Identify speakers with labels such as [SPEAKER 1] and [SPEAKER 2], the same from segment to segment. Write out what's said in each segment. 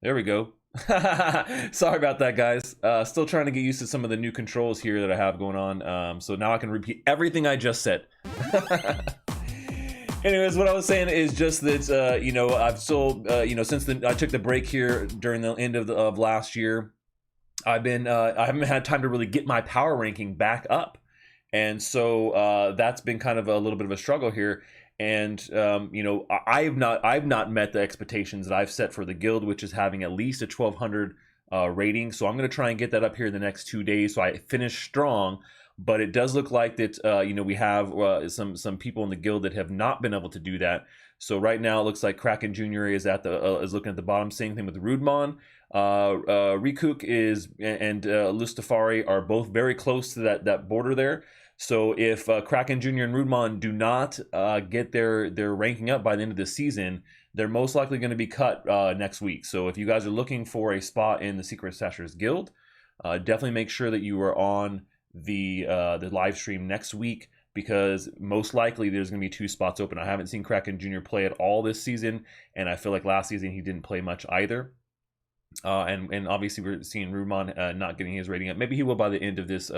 [SPEAKER 1] There we go. Sorry about that, guys. Still trying to get used to some of the new controls here that I have going on. So now I can repeat everything I just said. Anyways, what I was saying is just that, I've still, since I took the break here during the end of last year, I haven't had time to really get my power ranking back up. And so that's been kind of a little bit of a struggle here. And I've not met the expectations that I've set for the guild, which is having at least a 1200 rating. So I'm going to try and get that up here in the next 2 days, so I finish strong. But it does look like that we have some people in the guild that have not been able to do that. So right now it looks like Kraken Jr. is is looking at the bottom. Same thing with Rudemon. Rikuk is and Lustafari are both very close to that border there. So if Kraken Jr. and Rudemon do not get their ranking up by the end of the season, they're most likely going to be cut next week. So if you guys are looking for a spot in the Secret Stachers Guild, definitely make sure that you are on the live stream next week, because most likely there's going to be 2 spots open. I haven't seen Kraken Jr. play at all this season, and I feel like last season he didn't play much either. And obviously we're seeing Rudemon not getting his rating up. Maybe he will by the end of this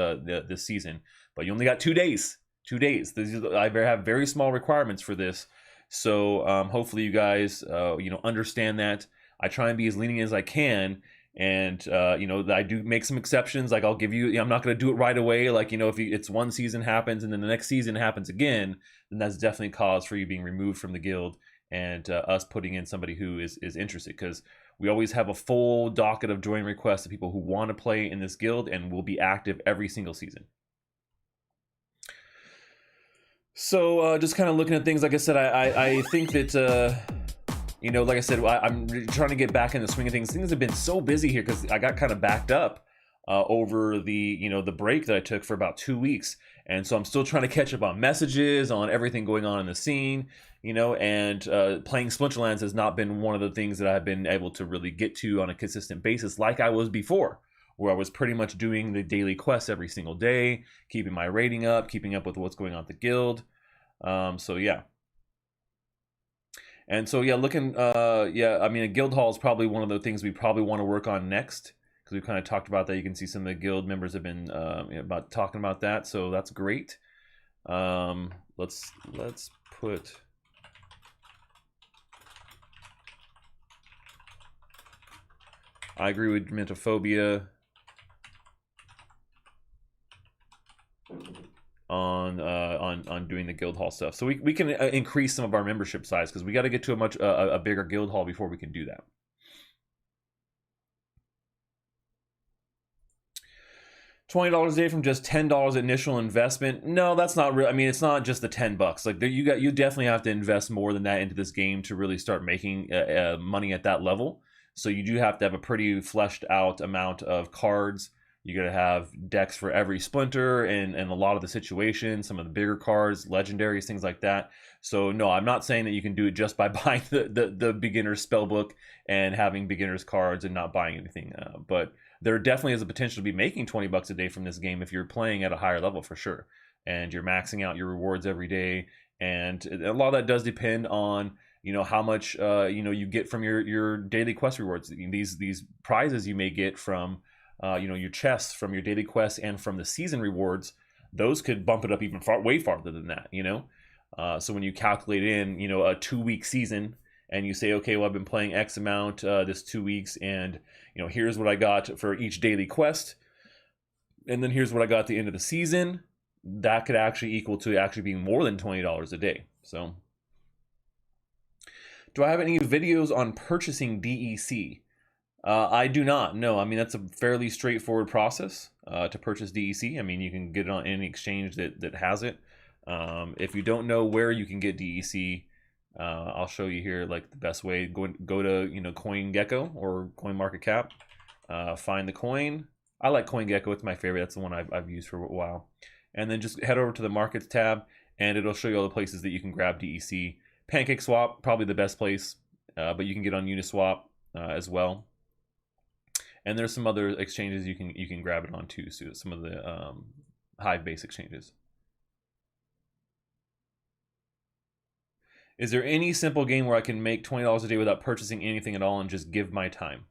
[SPEAKER 1] season, but you only got 2 days. 2 days. I have very small requirements for this, so hopefully you guys understand that. I try and be as lenient as I can, and I do make some exceptions. Like I'll give you, I'm not going to do it right away. Like if it's one season happens and then the next season happens again, then that's definitely cause for you being removed from the guild and us putting in somebody who is interested, because we always have a full docket of join requests of people who want to play in this guild and will be active every single season. So just kind of looking at things, like I said, I think that, like I said, I'm trying to get back in the swing of things. Things have been so busy here because I got kind of backed up over the break that I took for about 2 weeks. And so I'm still trying to catch up on messages, on everything going on in the scene, and playing Splinterlands has not been one of the things that I've been able to really get to on a consistent basis like I was before, where I was pretty much doing the daily quests every single day, keeping my rating up, keeping up with what's going on at the guild. So yeah. And so yeah, looking, I mean, a guild hall is probably one of the things we probably want to work on next, because we've kind of talked about that. You can see some of the guild members have been about talking about that, so that's great. Let's put. I agree with Mentophobia on doing the guild hall stuff. So we can increase some of our membership size, because we got to get to a bigger guild hall before we can do that. $20 a day from just $10 initial investment. No, that's not real. I mean, it's not just the $10. Like you definitely have to invest more than that into this game to really start making money at that level. So you do have to have a pretty fleshed out amount of cards. You got to have decks for every splinter and a lot of the situations, some of the bigger cards, legendaries, things like that. So no, I'm not saying that you can do it just by buying the beginner's spellbook and having beginner's cards and not buying anything. But there definitely is a potential to be making $20 a day from this game if you're playing at a higher level, for sure. And you're maxing out your rewards every day. And a lot of that does depend on how much you get from your daily quest rewards. These prizes you may get from your chests from your daily quests and from the season rewards. Those could bump it up even way farther than that. So when you calculate in a 2-week season, and you say, okay, well, I've been playing X amount this 2 weeks, and here's what I got for each daily quest, and then here's what I got at the end of the season. That could actually equal to actually being more than $20 a day. So, do I have any videos on purchasing DEC? I do not. No, I mean, that's a fairly straightforward process to purchase DEC. I mean, you can get it on any exchange that has it. If you don't know where you can get DEC, I'll show you here, like the best way. Go to CoinGecko or CoinMarketCap, find the coin. I like CoinGecko; it's my favorite. That's the one I've used for a while. And then just head over to the Markets tab, and it'll show you all the places that you can grab DEC. PancakeSwap, probably the best place, but you can get on Uniswap as well. And there's some other exchanges you can grab it on too. So some of the Hive-based exchanges. Is there any simple game where I can make $20 a day without purchasing anything at all and just give my time?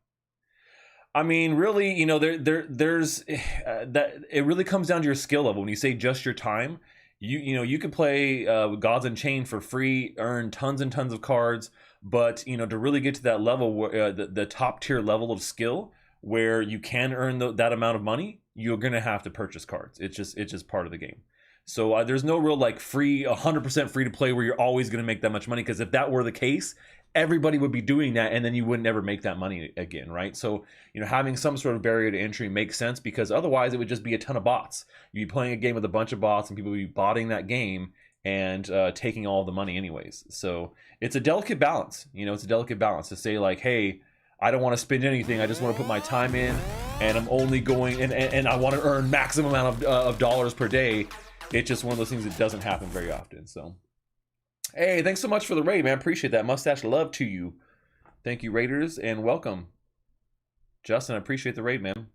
[SPEAKER 1] I mean, really, you know, there's that it really comes down to your skill level. When you say just your time, you know, you could play Gods Unchained for free, earn tons and tons of cards, but you know, to really get to that level, where the top tier level of skill, where you can earn that amount of money, you're gonna have to purchase cards. It's just part of the game. So there's no real like free 100% free to play where you're always going to make that much money, because if that were the case, everybody would be doing that and then you would never make that money again, right? So, you know, having some sort of barrier to entry makes sense, because otherwise it would just be a ton of bots. You'd be playing a game with a bunch of bots and people would be botting that game and taking all the money anyways. So it's a delicate balance. You know, it's a delicate balance to say like, hey, I don't want to spend anything. I just want to put my time in, and I'm only going and I want to earn maximum amount of dollars per day. It's just one of those things that doesn't happen very often. So, hey, thanks so much for the raid, man. Appreciate that. Mustache love to you. Thank you, Raiders, and welcome. Justin, I appreciate the raid, man.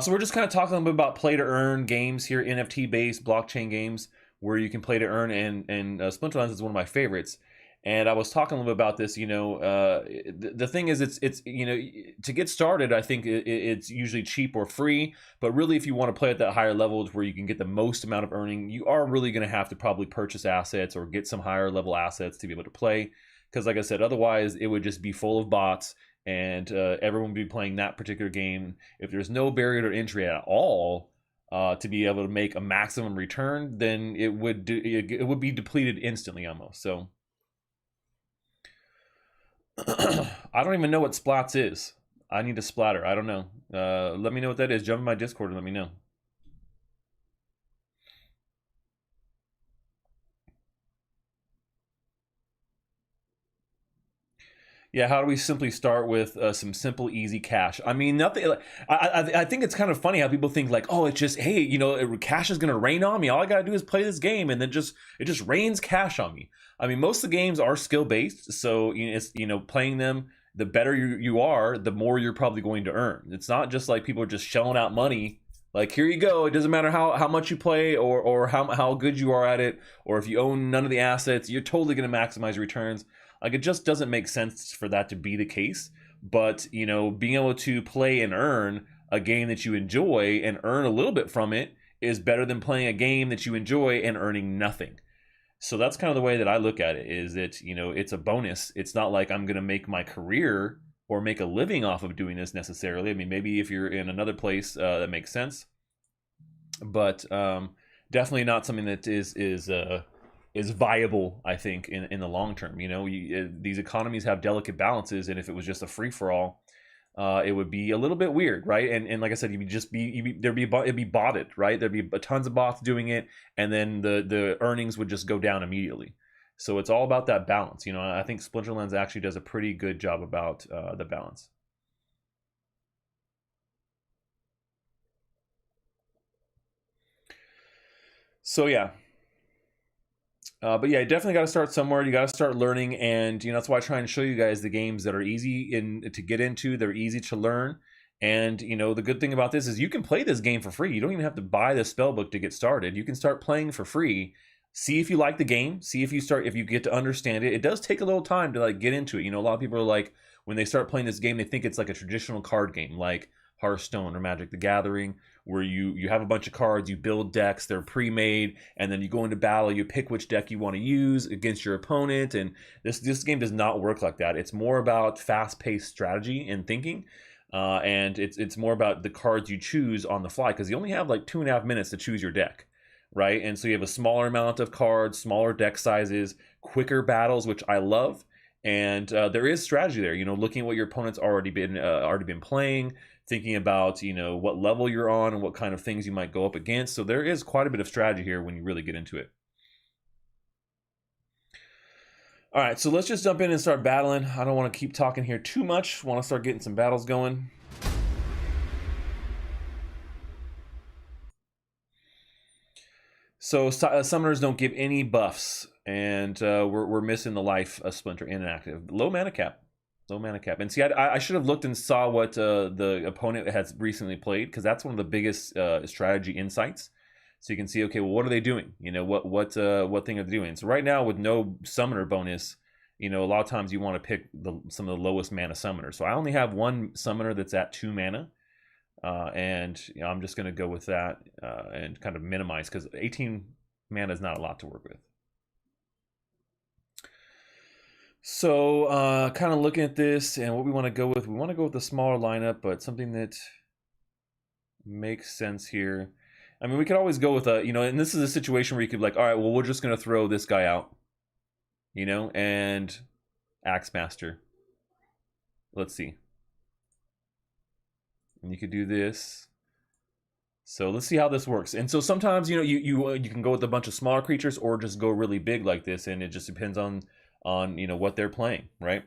[SPEAKER 1] So we're just kind of talking a little bit about play to earn games here, NFT-based blockchain games where you can play to earn, and Splinterlands is one of my favorites. And I was talking a little bit about this, you know, the thing is, it's you know, to get started, I think it's usually cheap or free, but really if you want to play at that higher level where you can get the most amount of earning, you are really going to have to probably purchase assets or get some higher level assets to be able to play. Because like I said, otherwise it would just be full of bots and everyone would be playing that particular game. If there's no barrier to entry at all, to be able to make a maximum return, then it would be depleted instantly almost. So I don't even know what splats is. I need to splatter. I don't know. Let me know what that is. Jump in my Discord and let me know. Yeah, how do we simply start with some simple, easy cash? I mean, nothing. I think it's kind of funny how people think like, oh, it's just, hey, you know, cash is gonna rain on me. All I gotta do is play this game, and then it just rains cash on me. I mean, most of the games are skill based, so you know, it's, you know, playing them, the better you are, the more you're probably going to earn. It's not just like people are just shelling out money. Like, here you go. It doesn't matter how much you play or how good you are at it, or if you own none of the assets, you're totally going to maximize returns. Like, it just doesn't make sense for that to be the case. But, you know, being able to play and earn a game that you enjoy and earn a little bit from it is better than playing a game that you enjoy and earning nothing. So that's kind of the way that I look at it, is that, you know, it's a bonus. It's not like I'm going to make my career or make a living off of doing this necessarily. I mean, maybe if you're in another place, that makes sense. But definitely not something that is viable, I think, in the long term. You know, these economies have delicate balances, and if it was just a free for all, it would be a little bit weird, right? And like I said, it'd be botted, right? There'd be tons of bots doing it, and then the earnings would just go down immediately. So it's all about that balance. You know, I think Splinterlands actually does a pretty good job about the balance. So yeah. But yeah, you definitely got to start somewhere. You got to start learning, and you know, that's why I try and show you guys the games that are easy to get into. They're easy to learn, and you know, the good thing about this is you can play this game for free. You don't even have to buy the spell book to get started. You can start playing for free. See if you like the game. See if you get to understand it. It does take a little time to like get into it. You know, a lot of people are like, when they start playing this game, they think it's like a traditional card game, like Hearthstone or Magic the Gathering, where you have a bunch of cards, you build decks, they're pre-made, and then you go into battle, you pick which deck you want to use against your opponent. And this game does not work like that. It's more about fast-paced strategy and thinking, and it's more about the cards you choose on the fly, because you only have like 2.5 minutes to choose your deck, right? And so you have a smaller amount of cards, smaller deck sizes, quicker battles, which I love. And there is strategy there, you know, looking at what your opponent's already been playing, thinking about, you know, what level you're on and what kind of things you might go up against. So there is quite a bit of strategy here when you really get into it. All right, so let's just jump in and start battling. I don't want to keep talking here too much. I want to start getting some battles going. So summoners don't give any buffs, and we're missing the life of Splinter inactive. Low mana cap. Low mana cap. And see, I should have looked and saw what the opponent has recently played, because that's one of the biggest strategy insights. So you can see, okay, well, what are they doing? You know, what thing are they doing? So right now, with no summoner bonus, you know, a lot of times you want to pick some of the lowest mana summoners. So I only have one summoner that's at 2 mana. And you know, I'm just going to go with that and kind of minimize, because 18 mana is not a lot to work with. So kind of looking at this and what we want to go with, we want to go with a smaller lineup, but something that makes sense here. I mean, we could always go with a, you know, and this is a situation where you could like, all right, well, we're just going to throw this guy out, you know, and Axemaster. Let's see. And you could do this. So let's see how this works. And so sometimes, you know, you can go with a bunch of smaller creatures or just go really big like this, and it just depends on you know what they're playing, right?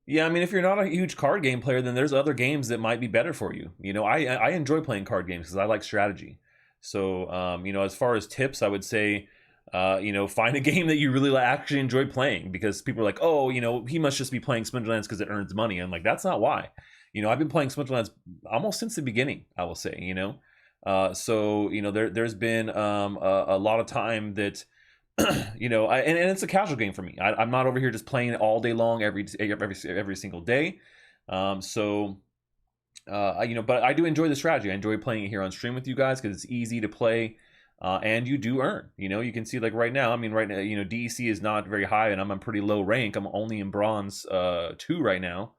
[SPEAKER 1] Yeah, I mean, if you're not a huge card game player, then there's other games that might be better for you. You know, I enjoy playing card games because I like strategy. So you know, as far as tips, I would say, you know, find a game that you really actually enjoy playing, because people are like, oh, you know, he must just be playing Splinterlands because it earns money. And I'm like, that's not why. You know, I've been playing Splinterlands almost since the beginning, I will say, you know. So, you know, there's been a lot of time that, you know, and it's a casual game for me. I'm not over here just playing it all day long, every single day. So, you know, but I do enjoy the strategy. I enjoy playing it here on stream with you guys because it's easy to play. And you do earn, you know, you can see like right now, I mean, right now, you know, DEC is not very high and I'm on pretty low rank. I'm only in bronze 2 right now.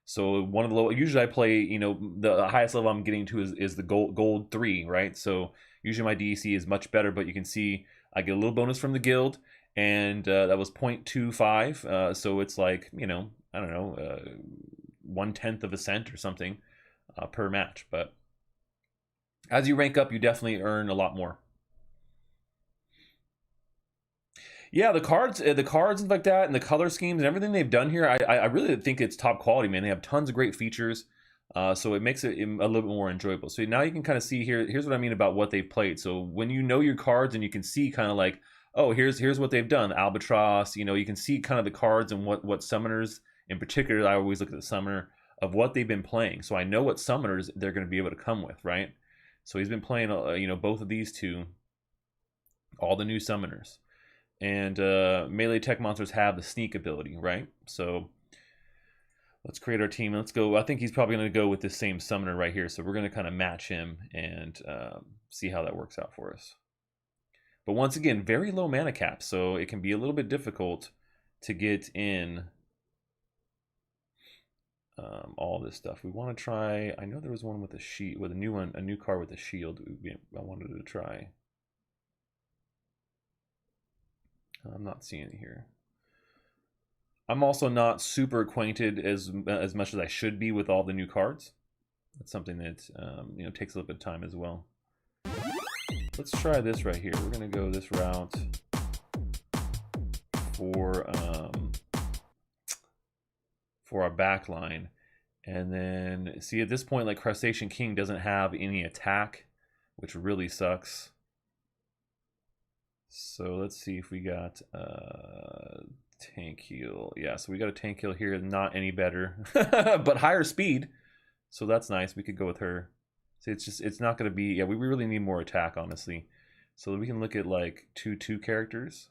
[SPEAKER 1] So one of the low, usually I play, you know, the highest level I'm getting to is the gold 3, right? So usually my DEC is much better, but you can see I get a little bonus from the guild, and that was 0.25. So it's like, you know, I don't know, 1/10 of a cent or something per match. But as you rank up, you definitely earn a lot more. Yeah, the cards and like that, and the color schemes and everything they've done here, I really think it's top quality, man. They have tons of great features, so it makes it a little bit more enjoyable. So now you can kind of see here. Here's what I mean about what they've played. So when you know your cards and you can see kind of like, oh, here's what they've done. Albatross, you know, you can see kind of the cards and what summoners in particular. I always look at the summoner of what they've been playing, so I know what summoners they're going to be able to come with, right? So he's been playing, you know, both of these two, all the new summoners. And melee tech monsters have the sneak ability, right? So let's create our team. Let's go. I think he's probably going to go with the same summoner right here. So we're going to kind of match him and see how that works out for us. But once again, very low mana cap, so it can be a little bit difficult to get in all this stuff. We want to try. I know there was one with a shield, with a new card with a shield. I wanted to try. I'm not seeing it here. I'm also not super acquainted as much as I should be with all the new cards. That's something that you know, takes a little bit of time as well. Let's try this right here. We're gonna go this route for our back line, and then see at this point, like Crustacean King doesn't have any attack, which really sucks. So let's see if we got tank heal. Yeah, so we got a tank heal here, not any better, but higher speed. So that's nice. We could go with her. So it's not going to be, yeah, we really need more attack, honestly. So we can look at like 2/2 characters.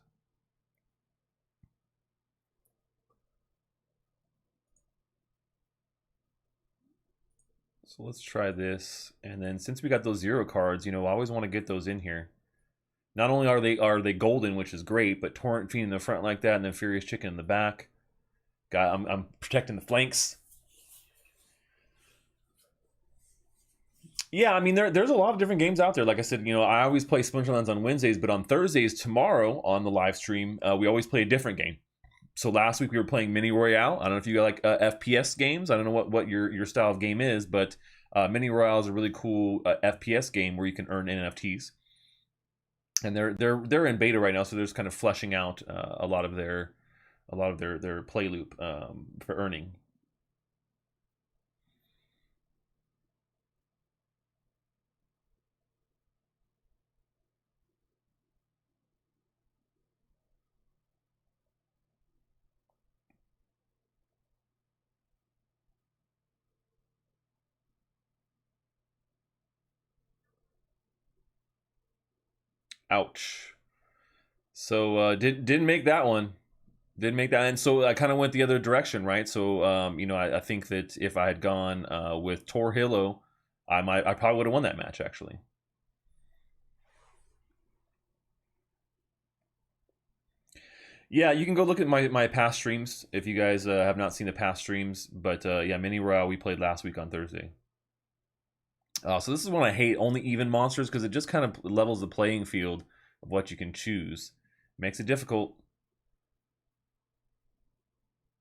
[SPEAKER 1] So let's try this. And then since we got those 0 cards, you know, I always want to get those in here. Not only are they golden, which is great, but Torrent Fiend in the front like that, and then Furious Chicken in the back. I'm protecting the flanks. Yeah, I mean, there's a lot of different games out there. Like I said, you know, I always play Splinterlands on Wednesdays, but on Thursdays, tomorrow on the live stream, we always play a different game. So last week we were playing Mini Royale. I don't know if you like FPS games. I don't know what your style of game is, but Mini Royale is a really cool FPS game where you can earn NFTs. And they're in beta right now, so they're just kind of fleshing out a lot of their play loop for earning. Ouch. So didn't make that one. Didn't make that, and so I kind of went the other direction, right? So you know, I think that if I had gone with Tor Hilo, I probably would have won that match actually. Yeah, you can go look at my past streams if you guys have not seen the past streams. But yeah, Mini Royale we played last week on Thursday. So this is one I hate, only even monsters, because it just kind of levels the playing field of what you can choose. Makes it difficult.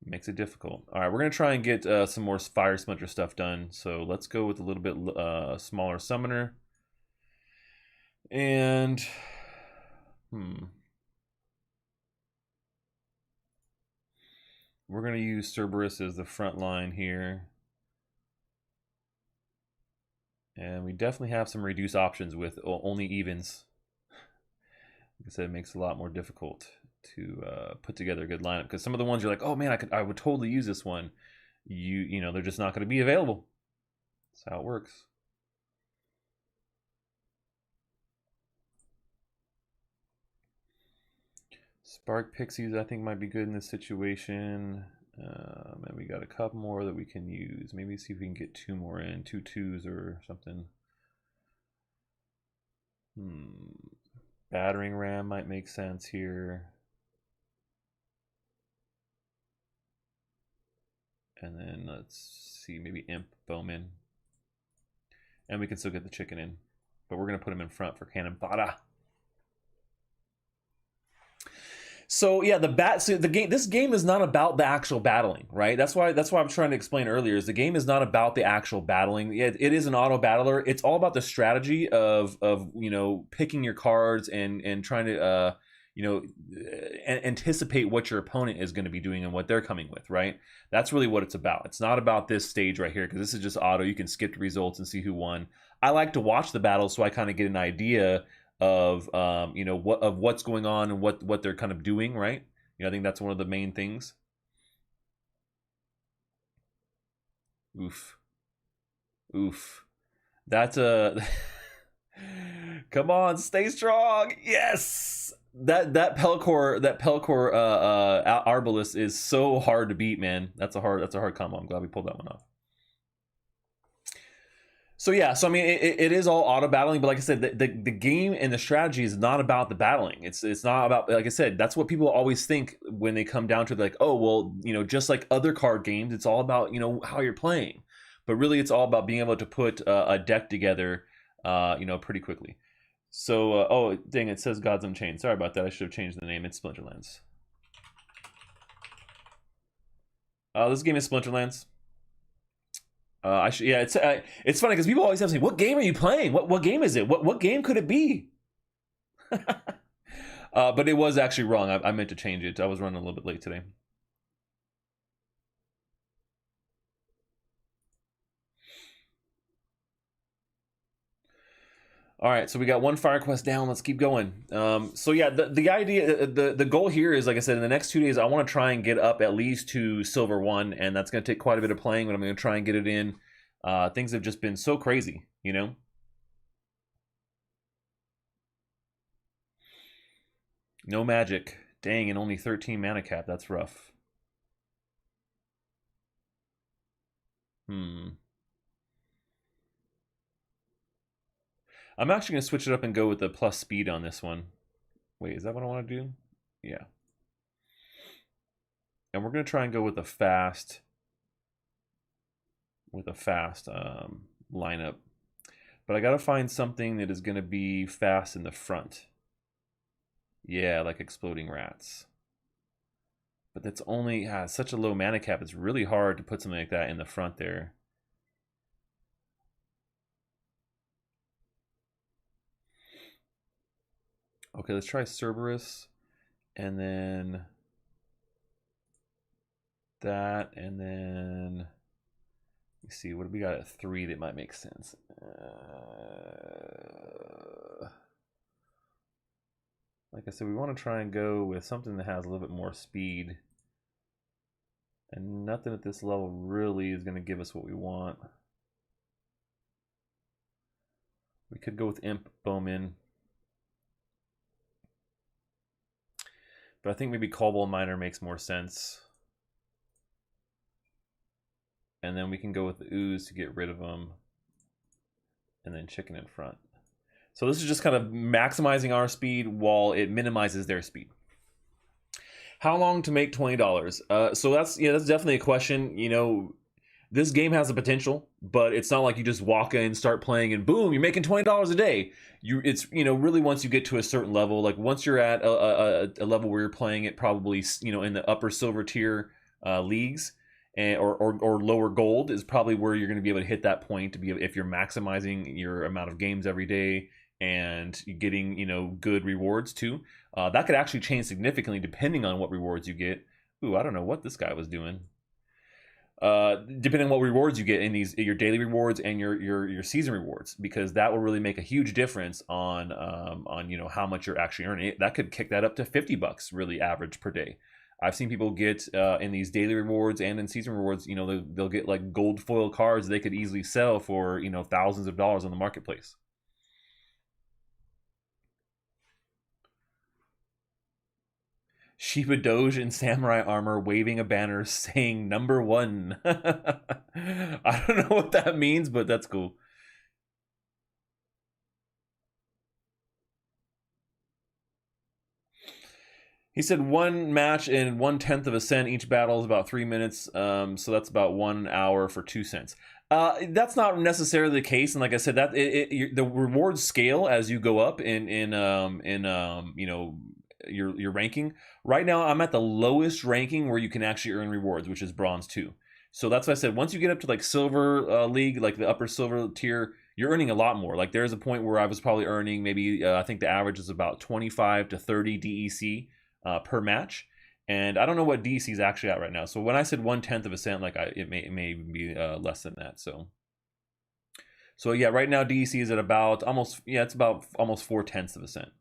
[SPEAKER 1] Makes it difficult. All right, we're going to try and get some more Fire Splinter stuff done. So let's go with a little bit smaller summoner. And, we're going to use Cerberus as the front line here. And we definitely have some reduced options with only evens. Like I said, it makes it a lot more difficult to put together a good lineup, because some of the ones you're like, oh man, I would totally use this one. You know, they're just not going to be available. That's how it works. Spark Pixies, I think, might be good in this situation. And we got a couple more that we can use. Maybe see if we can get 2 more in, 2 twos or something. Battering ram might make sense here. And then let's see, maybe imp bowman. And we can still get the chicken in, but we're gonna put him in front for cannon fodder. So yeah, the game. This game is not about the actual battling, right? That's why I'm trying to explain earlier. Is the game is not about the actual battling. It is an auto battler. It's all about the strategy of you know, picking your cards and trying to you know, anticipate what your opponent is going to be doing and what they're coming with, right? That's really what it's about. It's not about this stage right here, because this is just auto. You can skip the results and see who won. I like to watch the battle so I kind of get an idea of you know, what's going on and what they're kind of doing, right? You know, I think that's one of the main things. Oof. That's a come on, stay strong. Yes. That Pelcor Arbalest is so hard to beat, man. That's a hard combo. I'm glad we pulled that one off. So yeah, so I mean, it is all auto battling, but like I said, the game and the strategy is not about the battling. It's not about, like I said, that's what people always think when they come down to, like, oh well, you know, just like other card games, it's all about, you know, how you're playing, but really it's all about being able to put a deck together, you know, pretty quickly. So oh dang, it says Gods Unchained. Sorry about that. I should have changed the name. It's Splinterlands. This game is Splinterlands. Yeah, it's funny because people always have to say, "What game are you playing? What game is it? What game could it be?" But it was actually wrong. I meant to change it. I was running a little bit late today. All right, so we got one fire quest down. Let's keep going. So yeah, the idea, the goal here is, like I said, in the next 2 days, I want to try and get up at least to silver 1, and that's going to take quite a bit of playing, but I'm going to try and get it in. Things have just been so crazy, you know. No magic, dang, and only 13 mana cap. That's rough. I'm actually going to switch it up and go with the plus speed on this one. Wait, is that what I want to do? Yeah. And we're going to try and go with a fast lineup. But I got to find something that is going to be fast in the front. Yeah, like exploding rats. But that's only such a low mana cap. It's really hard to put something like that in the front there. Okay, let's try Cerberus, and then that, and then let's see, what do we got at 3 that might make sense? Like I said, we want to try and go with something that has a little bit more speed, and nothing at this level really is going to give us what we want. We could go with Imp Bowman. But I think maybe Cobalt Miner makes more sense. And then we can go with the Ooze to get rid of them. And then Chicken in front. So this is just kind of maximizing our speed while it minimizes their speed. How long to make $20? So that's definitely a question. You know, this game has a potential, but it's not like you just walk in, start playing, and boom, you're making $20 a day. It's really once you get to a certain level, like once you're at a level where you're playing it probably in the upper silver tier leagues, and or lower gold is probably where you're going to be able to hit that point to be if you're maximizing your amount of games every day and getting good rewards too. That could actually change significantly depending on what rewards you get. Ooh, I don't know what this guy was doing. Depending on what rewards you get in your daily rewards and your season rewards, because that will really make a huge difference on how much you're actually earning. That could kick that up to $50 really average per day. I've seen people get in these daily rewards and in season rewards, they'll get like gold foil cards they could easily sell for thousands of dollars on the marketplace. Shiba Doge in samurai armor waving a banner saying #1. I don't know what that means, but that's cool. He said one match in 1/10 of a cent. Each battle is about 3 minutes. So that's about 1 hour for 2 cents. That's not necessarily the case, and like I said, that the rewards scale as you go up in your ranking. Right now, I'm at the lowest ranking where you can actually earn rewards, which is bronze 2. So that's why I said once you get up to like silver league, like the upper silver tier, you're earning a lot more. Like there's a point where I was probably earning maybe I think the average is about 25 to 30 DEC per match. And I don't know what DEC is actually at right now. So when I said 1/10 of a cent, like it may even be less than that. So yeah, right now DEC is at about almost 4/10 of a cent.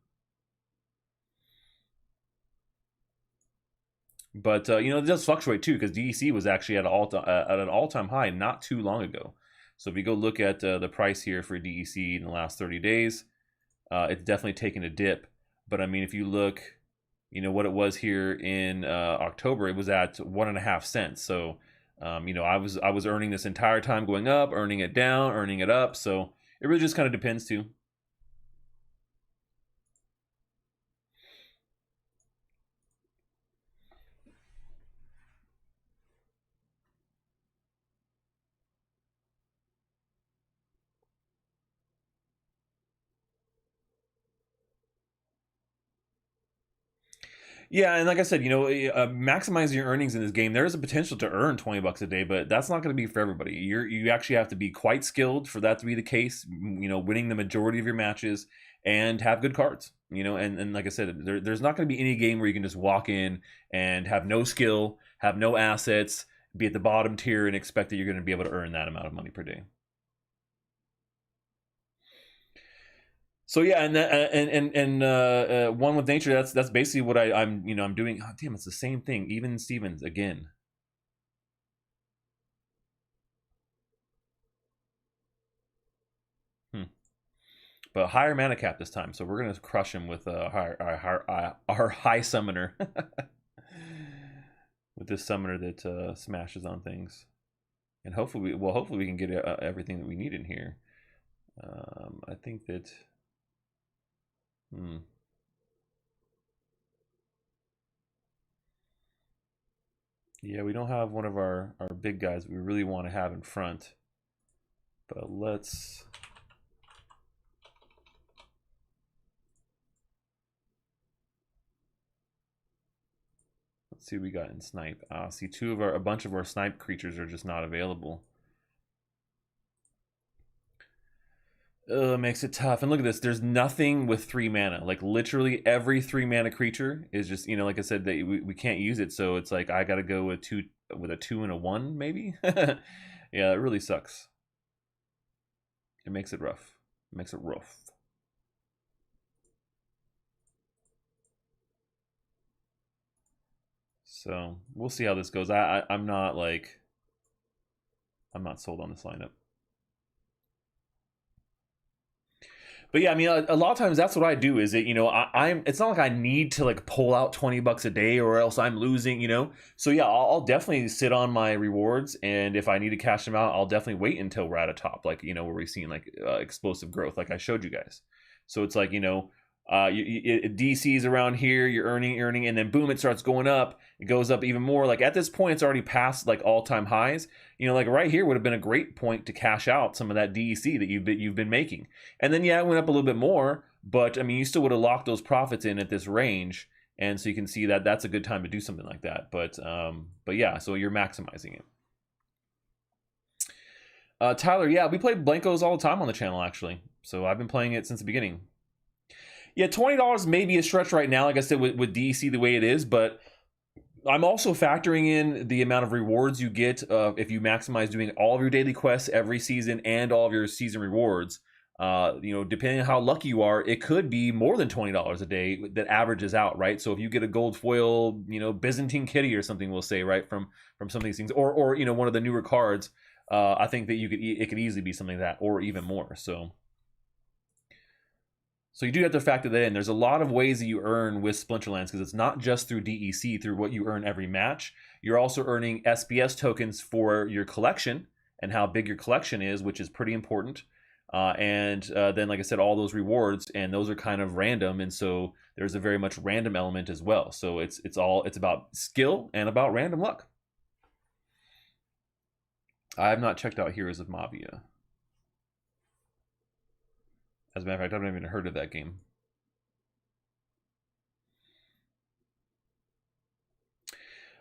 [SPEAKER 1] But it does fluctuate too, because DEC was actually at an all-time high not too long ago. So if you go look at the price here for DEC in the last 30 days, it's definitely taken a dip. But I mean, if you look, what it was here in October, it was at 1.5 cents. So I was earning this entire time going up, earning it down, earning it up. So it really just kind of depends too. Yeah, and like I said, maximizing your earnings in this game, there is a potential to earn $20 a day, but that's not going to be for everybody. You actually have to be quite skilled for that to be the case. Winning the majority of your matches and have good cards. And like I said, there's not going to be any game where you can just walk in and have no skill, have no assets, be at the bottom tier, and expect that you're going to be able to earn that amount of money per day. So yeah, and one with nature. That's basically what I'm doing. Oh, damn, it's the same thing. Even Stevens again. But higher mana cap this time, so we're gonna crush him with our high summoner. With this summoner that smashes on things, and hopefully we can get everything that we need in here. I think that. Yeah, we don't have one of our big guys we really want to have in front. But let's see what we got in snipe. See, a bunch of our snipe creatures are just not available. Makes it tough. And look at this. There's nothing with 3 mana. Like literally every 3 mana creature is just, like I said, that we can't use it. So it's like I gotta go with a 2 and a 1 maybe. Yeah, it really sucks. It makes it rough. It makes it rough. So we'll see how this goes. I'm not sold on this lineup. But yeah, I mean, a lot of times that's what I do. Is it, I'm. It's not like I need to like pull out $20 a day, or else I'm losing. So yeah, I'll definitely sit on my rewards, and if I need to cash them out, I'll definitely wait until we're at a top, like where we're seeing like explosive growth, like I showed you guys. So it's like DC's around here, you're earning, and then boom, it starts going up. It goes up even more. Like at this point, it's already past like all-time highs. Like right here would have been a great point to cash out some of that DEC that you've been making. And then yeah, it went up a little bit more, but I mean, you still would have locked those profits in at this range, and so you can see that that's a good time to do something like that. But yeah, so you're maximizing it. Tyler, yeah, we play Blankos all the time on the channel actually. So I've been playing it since the beginning. Yeah, $20 may be a stretch right now, like I said, with DEC the way it is, but I'm also factoring in the amount of rewards you get if you maximize doing all of your daily quests every season and all of your season rewards. Depending on how lucky you are, it could be more than $20 a day that averages out, right? So if you get a gold foil, Byzantine kitty or something, we'll say, right, from some of these things, or one of the newer cards, I think that it could easily be something like that, or even more. So you do have to factor that in. There's a lot of ways that you earn with Splinterlands, because it's not just through DEC, through what you earn every match. You're also earning SPS tokens for your collection and how big your collection is, which is pretty important. And then, like I said, all those rewards, and those are kind of random, and so there's a very much random element as well. So it's about skill and about random luck. I have not checked out Heroes of Mavia. As a matter of fact, I haven't even heard of that game.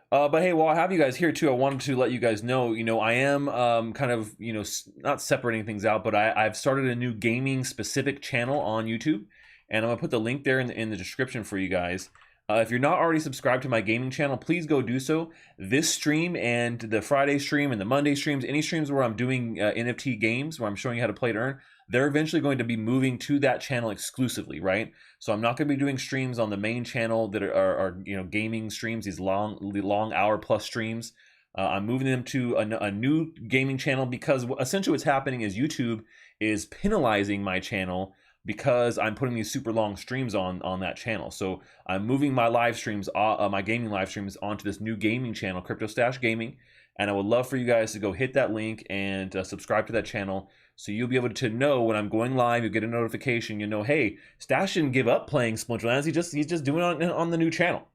[SPEAKER 1] But hey, while I have you guys here too, I wanted to let you guys know, I am kind of, not separating things out, but I've started a new gaming specific channel on YouTube, and I'm gonna put the link there in the description for you guys. If you're not already subscribed to my gaming channel, please go do so. This stream and the Friday stream and the Monday streams, any streams where I'm doing NFT games, where I'm showing you how to play to earn, they're eventually going to be moving to that channel exclusively, right? So I'm not going to be doing streams on the main channel that are gaming streams, these long hour plus streams. I'm moving them to a new gaming channel, because essentially what's happening is YouTube is penalizing my channel because I'm putting these super long streams on that channel. So I'm moving my live streams, my gaming live streams, onto this new gaming channel, Crypto Stache Gaming. And I would love for you guys to go hit that link and subscribe to that channel, so you'll be able to know when I'm going live. You'll get a notification. You know, hey, Stache didn't give up playing Splinterlands. He's just doing it on the new channel.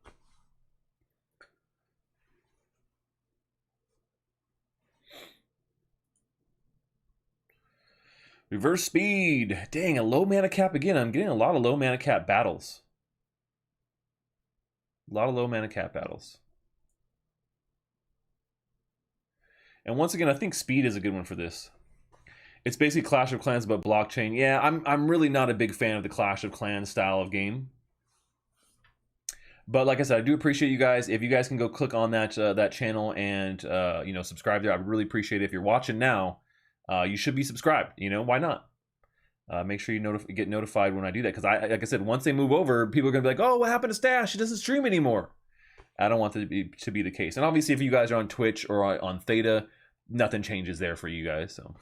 [SPEAKER 1] Reverse speed. Dang, a low mana cap again. I'm getting a lot of low mana cap battles. A lot of low mana cap battles. And once again, I think speed is a good one for this. It's basically Clash of Clans but blockchain. Yeah, I'm really not a big fan of the Clash of Clans style of game. But like I said, I do appreciate you guys. If you guys can go click on that channel and subscribe there, I would really appreciate it. If you're watching now, you should be subscribed. Why not? Make sure you get notified when I do that, because like I said, once they move over, people are gonna be like, "Oh, what happened to Stache? He doesn't stream anymore." I don't want that to be the case. And obviously, if you guys are on Twitch or on Theta, nothing changes there for you guys. So,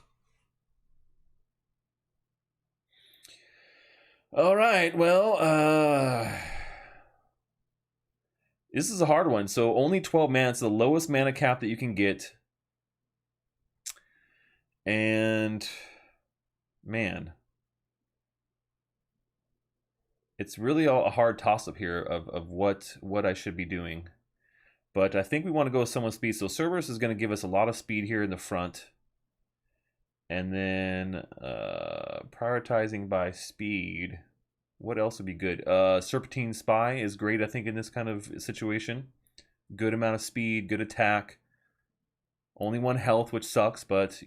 [SPEAKER 1] all right, well, this is a hard one. So only 12 mana. It's the lowest mana cap that you can get. And man, it's really a hard toss-up here of what I should be doing. But I think we want to go with someone's speed. So Cerberus is going to give us a lot of speed here in the front. And then prioritizing by speed. What else would be good? Serpentine Spy is great, I think, in this kind of situation. Good amount of speed, good attack. Only 1 health, which sucks, but,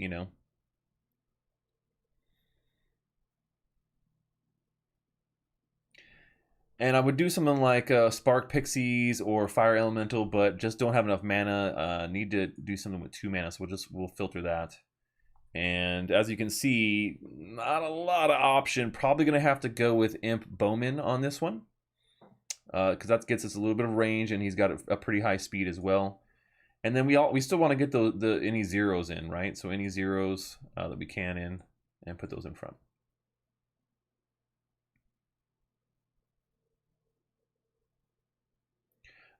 [SPEAKER 1] And I would do something like Spark Pixies or Fire Elemental, but just don't have enough mana. Need to do something with 2 mana, so we'll filter that. And as you can see, not a lot of option. Probably going to have to go with Imp Bowman on this one, because that gets us a little bit of range, and he's got a pretty high speed as well. And then we still want to get the any zeros in, right? So any zeros that we can in, and put those in front.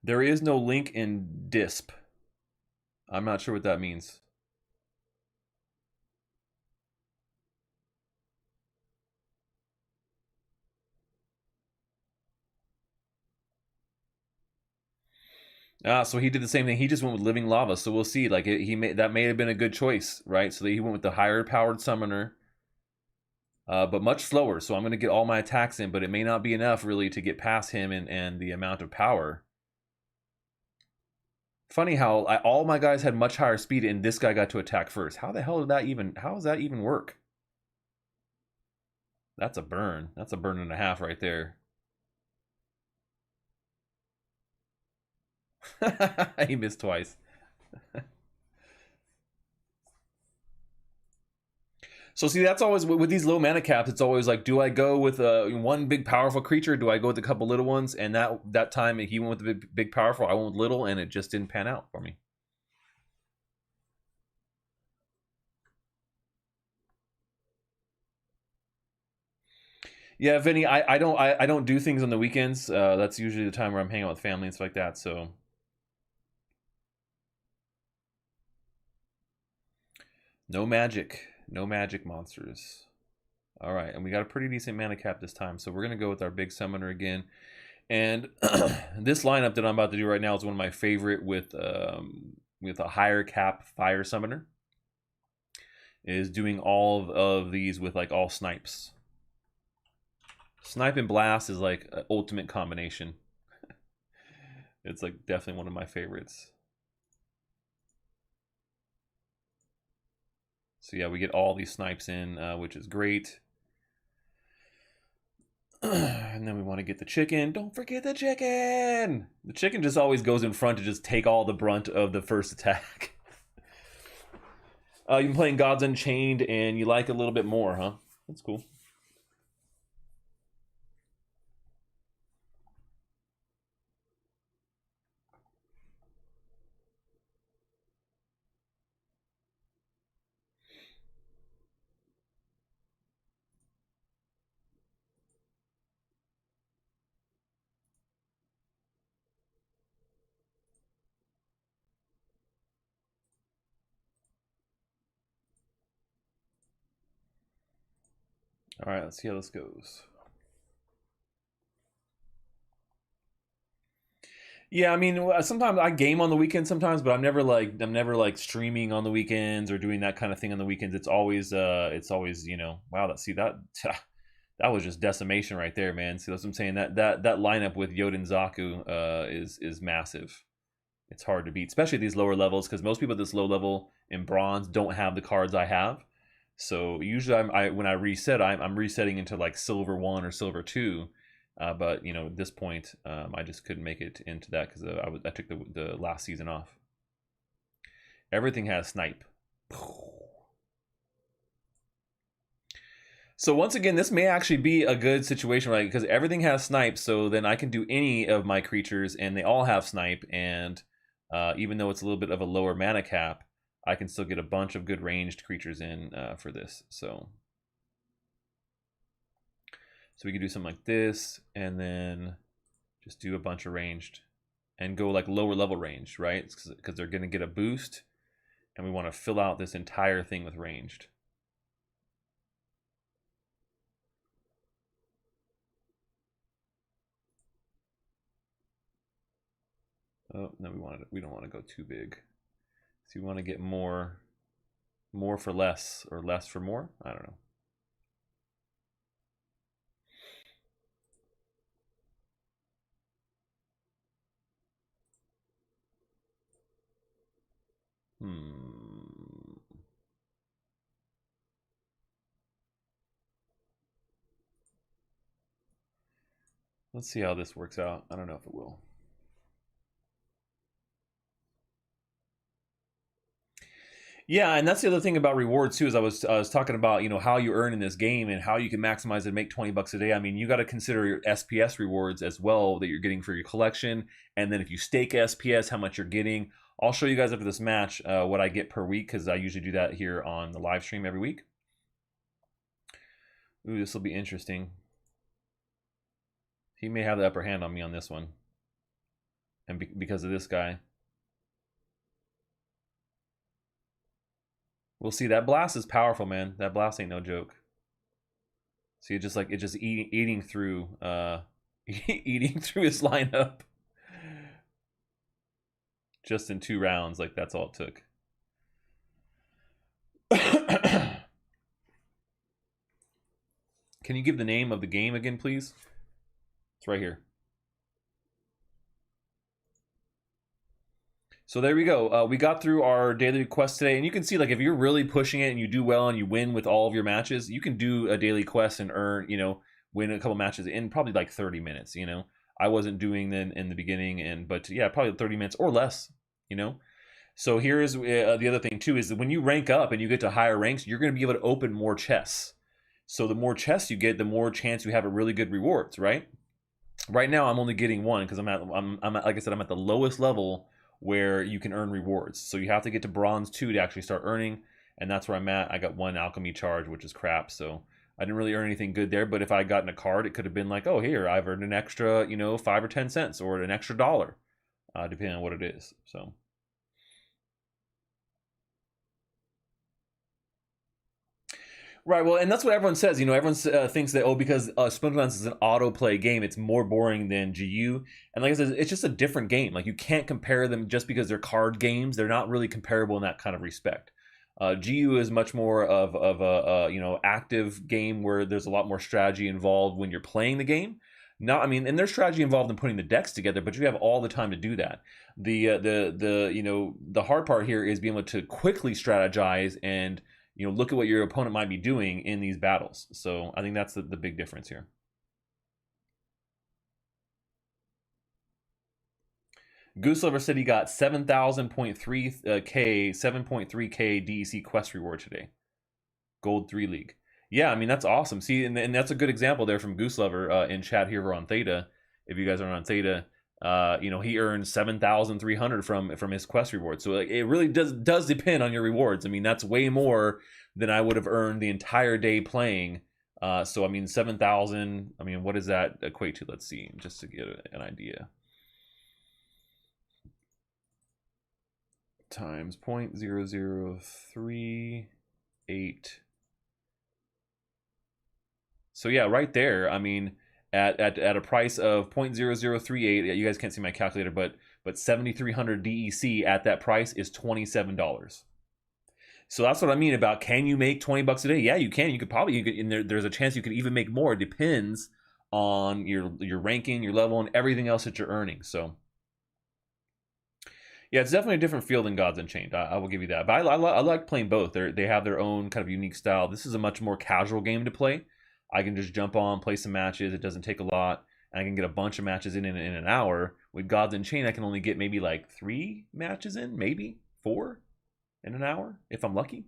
[SPEAKER 1] There is no link in DISP. I'm not sure what that means. So he did the same thing. He just went with living lava. So we'll see. Like that may have been a good choice, right? So he went with the higher powered summoner, but much slower. So I'm going to get all my attacks in, but it may not be enough really to get past him and the amount of power. Funny how all my guys had much higher speed, and this guy got to attack first. How the hell did that even? How does that even work? That's a burn. That's a burn and a half right there. He missed twice. So see, that's always with these low mana caps. It's always like, do I go with one big powerful creature? Do I go with a couple little ones? And that time he went with the big powerful. I went with little, and it just didn't pan out for me. Yeah, Vinny, I don't do things on the weekends. That's usually the time where I'm hanging out with family and stuff like that. So no magic monsters. All right, and we got a pretty decent mana cap this time, so we're gonna go with our big summoner again. And this lineup that I'm about to do right now is one of my favorite with a higher cap fire summoner. Is doing all of these with like all snipes. Snipe and blast is like an ultimate combination. It's like definitely one of my favorites. So yeah, we get all these snipes in, which is great. And then we want to get the chicken. Don't forget the chicken! The chicken just always goes in front to just take all the brunt of the first attack. You've been playing Gods Unchained and you like it a little bit more, huh? That's cool. All right, let's see how this goes. Yeah, I mean, sometimes I game on the weekends sometimes, but I'm never like streaming on the weekends or doing that kind of thing on the weekends. It's always wow, that was just decimation right there, man. See, that's what I'm saying. That lineup with Yoden Zaku is massive. It's hard to beat, especially at these lower levels, because most people at this low level in bronze don't have the cards I have. So usually when I reset, I'm resetting into like silver 1 or silver 2. But at this point, I just couldn't make it into that because I took the last season off. Everything has snipe. So once again, this may actually be a good situation, right? Because everything has snipe, so then I can do any of my creatures, and they all have snipe. And even though it's a little bit of a lower mana cap, I can still get a bunch of good ranged creatures in for this. So we can do something like this, and then just do a bunch of ranged, and go like lower level ranged, right? Because they're going to get a boost, and we want to fill out this entire thing with ranged. Oh no, we don't want to go too big. So we want to get more for less, or less for more. I don't know. Let's see how this works out. I don't know if it will. Yeah, and that's the other thing about rewards too. Is I was talking about how you earn in this game and how you can maximize it and make $20 a day. I mean, you got to consider your SPS rewards as well that you're getting for your collection, and then if you stake SPS, how much you're getting. I'll show you guys after this match what I get per week, because I usually do that here on the live stream every week. Ooh, this will be interesting. He may have the upper hand on me on this one. and because of this guy. We'll see. That blast is powerful, man. That blast ain't no joke. See, it just eating through eating through his lineup just in 2 rounds. Like, that's all it took. Can you give the name of the game again, please? It's right here. So there we go. We got through our daily quest today, and you can see, like, if you're really pushing it and you do well and you win with all of your matches, you can do a daily quest and earn, you know, win a couple matches in probably like 30 minutes. You know, I wasn't doing them in the beginning, but yeah, probably 30 minutes or less. You know, so here's the other thing too, is that when you rank up and you get to higher ranks, you're going to be able to open more chests. So the more chests you get, the more chance you have at really good rewards, right? Right now, I'm only getting 1 because I'm like I said, I'm at the lowest level where you can earn rewards. So you have to get to bronze 2 to actually start earning, and that's where I'm at. I got 1 alchemy charge, which is crap, so I didn't really earn anything good there. But if I had gotten a card, it could have been like, oh, here, I've earned an extra, you know, 5 or 10 cents or an extra $1, depending on what it is. So right, well, and that's what everyone says. You know, everyone thinks that, oh, because Splinterlands is an autoplay game, it's more boring than GU. And like I said, it's just a different game. Like, you can't compare them just because they're card games. They're not really comparable in that kind of respect. GU is much more of a you know, active game where there's a lot more strategy involved when you're playing the game. Not, I mean, and there's strategy involved in putting the decks together, but you have all the time to do that. The you know, the hard part here is being able to quickly strategize and, you know, look at what your opponent might be doing in these battles. So I think that's the big difference here. Goose Lover said he got 7,000.3K, 7.3K DEC quest reward today. Gold 3 League. Yeah, I mean, that's awesome. See, and that's a good example there from Goose Lover in chat here on Theta. If you guys are on Theta, you know, he earned 7,300 from his quest reward. So, like, it really does depend on your rewards. I mean, that's way more than I would have earned the entire day playing. So I mean, 7,000. I mean, what does that equate to? Let's see, just to get an idea. Times 0.0038. So yeah, right there. I mean, at a price of 0.0038, you guys can't see my calculator, but 7,300 DEC at that price is $27. So that's what I mean about, can you make 20 bucks a day? Yeah, you can. You could probably, and there's a chance you could even make more. It depends on your ranking, your level, and everything else that you're earning. So yeah, it's definitely a different feel than Gods Unchained. I will give you that. But I like playing both. They have their own kind of unique style. This is a much more casual game to play. I can just jump on, play some matches. It doesn't take a lot. And I can get a bunch of matches in an hour. With Gods Unchained, I can only get maybe like 3 matches in, maybe 4 in an hour, if I'm lucky.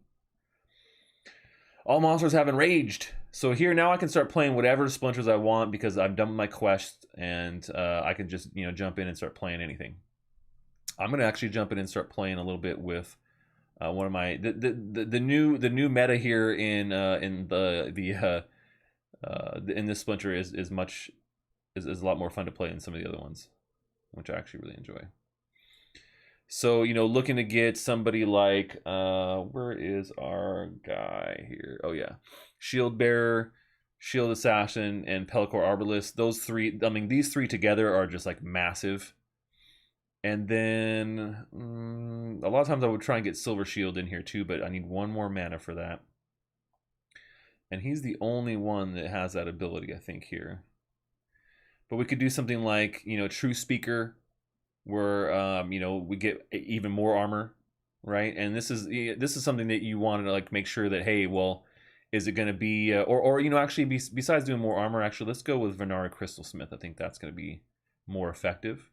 [SPEAKER 1] All monsters have enraged. So here now I can start playing whatever splinters I want because I'm done with my quest, and I can just, you know, jump in and start playing anything. I'm gonna actually jump in and start playing a little bit with one of my the new meta here in this splinter is a lot more fun to play than some of the other ones, which I actually really enjoy. So, you know, looking to get somebody like where is our guy here? Oh yeah, Shield Bearer, Shield Assassin, and Pellicor Arbalist. Those 3, I mean, these 3 together are just like massive. And then a lot of times I would try and get Silver Shield in here too, but I need 1 more mana for that. And he's the only one that has that ability, I think, here. But we could do something like, you know, True Speaker, where you know, we get even more armor, right? And this is something that you want to like make sure that, hey, well, is it going to be or you know, actually besides doing more armor, actually let's go with Venari Crystal Smith. I think that's going to be more effective.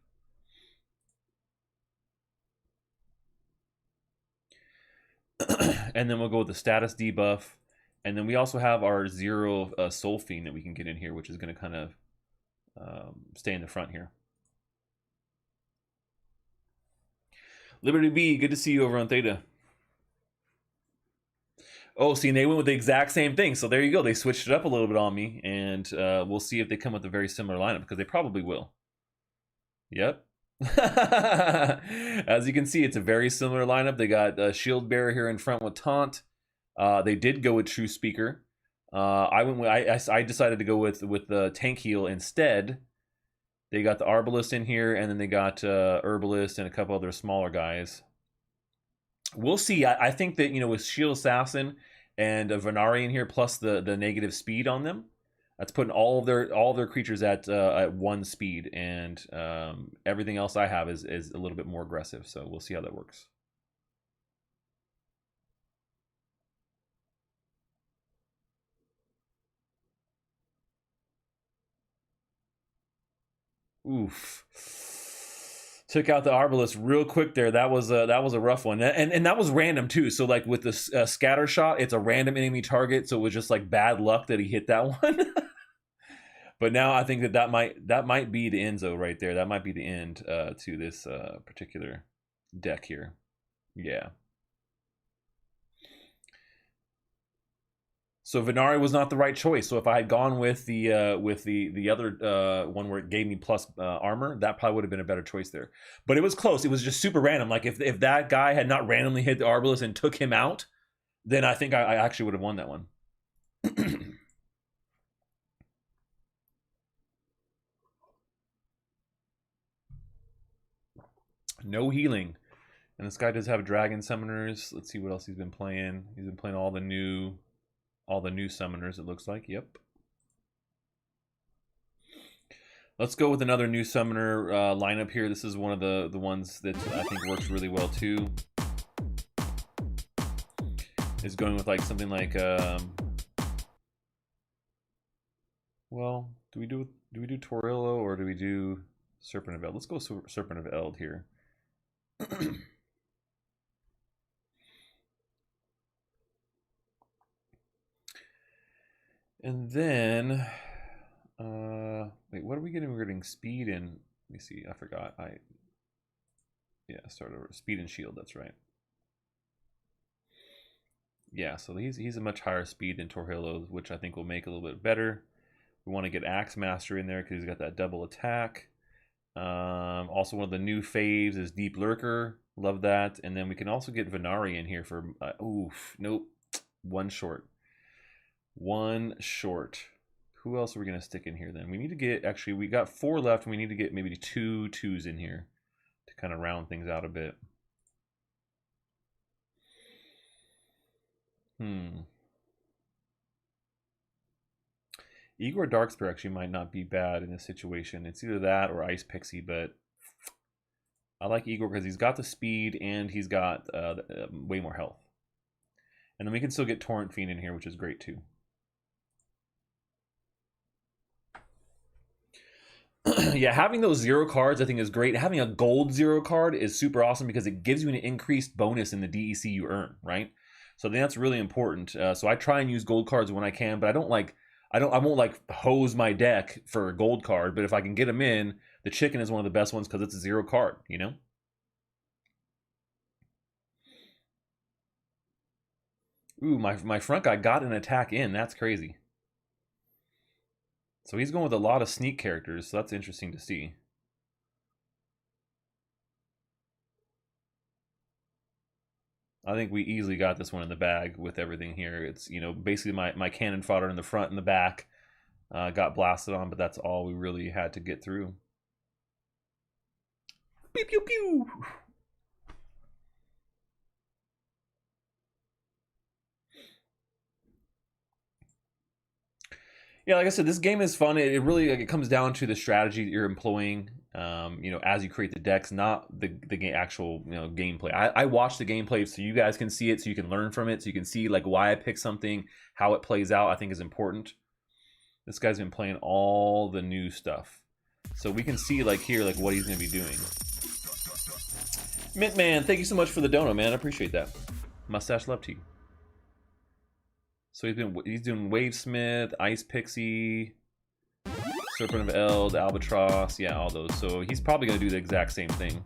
[SPEAKER 1] And then we'll go with the status debuff, and then we also have our 0 Soul Fiend that we can get in here, which is going to kind of stay in the front here. Liberty B, good to see you over on Theta. Oh, see, and they went with the exact same thing. So there you go. They switched it up a little bit on me, and we'll see if they come with a very similar lineup, because they probably will. Yep. As you can see, it's a very similar lineup. They got Shield Bearer here in front with Taunt. They did go with True Speaker. I decided to go with the Tank Heal instead. They got the Arbalist in here, and then they got Herbalist and a couple other smaller guys. We'll see. I think that, you know, with Shield Assassin and a Venari in here, plus the negative speed on them, that's putting all of their creatures at 1 speed, and everything else I have is a little bit more aggressive. So we'll see how that works. Oof. Took out the Arbalist real quick there. That was a rough one, and that was random too. So like with the scatter shot, it's a random enemy target, so it was just like bad luck that he hit that one. But now I think that might be the end zone right there. That might be the end to this particular deck here. Yeah. So Venari was not the right choice. So if I had gone with the other one where it gave me plus armor, that probably would have been a better choice there. But it was close. It was just super random. Like if that guy had not randomly hit the Arbalist and took him out, then I think I actually would have won that one. No healing. And this guy does have dragon summoners. Let's see what else he's been playing. He's been playing all the new summoners, it looks like. Yep. Let's go with another new summoner lineup here. This is one of the ones that I think works really well too. Is going with like something like well, do we do Torillo or do we do Serpent of Eld? Let's go Serpent of Eld here. And then, wait, what are we getting? We're getting speed and, let me see, I forgot. Yeah, start over. Speed and shield, that's right. Yeah, so he's a much higher speed than Torhillo, which I think will make a little bit better. We want to get Axe Master in there because he's got that double attack. Also, one of the new faves is Deep Lurker. Love that. And then we can also get Venari in here for, oof, nope, one short. One short. Who else are we going to stick in here then? We need to get, actually, we got 4 left, and we need to get maybe 2 2s in here to kind of round things out a bit. Igor Darkspear actually might not be bad in this situation. It's either that or Ice Pixie, but I like Igor because he's got the speed and he's got way more health. And then we can still get Torrent Fiend in here, which is great too. Yeah, having those 0 cards I think is great. Having a gold 0 card is super awesome because it gives you an increased bonus in the DEC you earn, right? So I think that's really important. So I try and use gold cards when I can, but I won't like hose my deck for a gold card, but if I can get them in, the chicken is one of the best ones because it's a 0 card, you know? Ooh, my front guy got an attack in. That's crazy. So he's going with a lot of sneak characters, so that's interesting to see. I think we easily got this one in the bag with everything here. It's, you know, basically my cannon fodder in the front and the back got blasted on, but that's all we really had to get through. Pew, pew, pew. Yeah, like I said, this game is fun. It really it comes down to the strategy that you're employing, you know, as you create the decks, not the actual, you know, gameplay. I watch the gameplay so you guys can see it, so you can learn from it, so you can see like why I pick something, how it plays out. I think is important. This guy's been playing all the new stuff, so we can see like here like what he's going to be doing. Mint Man, thank you so much for the dono, man. I appreciate that. Mustache love to you. So he's doing Wavesmith, Ice Pixie, Serpent of Eld, Albatross, yeah, all those. So he's probably going to do the exact same thing.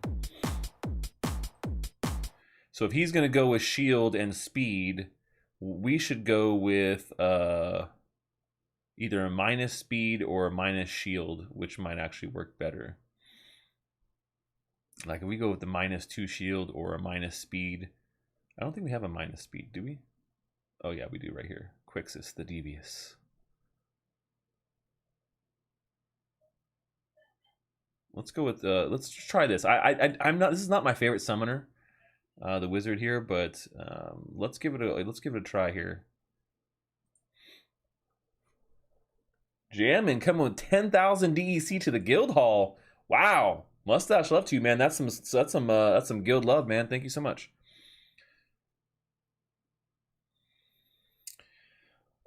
[SPEAKER 1] So if he's going to go with shield and speed, we should go with either a minus speed or a minus shield, which might actually work better. Like if we go with the -2 shield or a minus speed. I don't think we have a minus speed, do we? Oh yeah, we do right here. Quixis, the Devious. Let's go with let's try this. I'm not. This is not my favorite summoner, the wizard here, but let's give it a try here. Jammin' coming with 10,000 DEC to the guild hall. Wow, mustache love to you, man. That's some guild love, man. Thank you so much.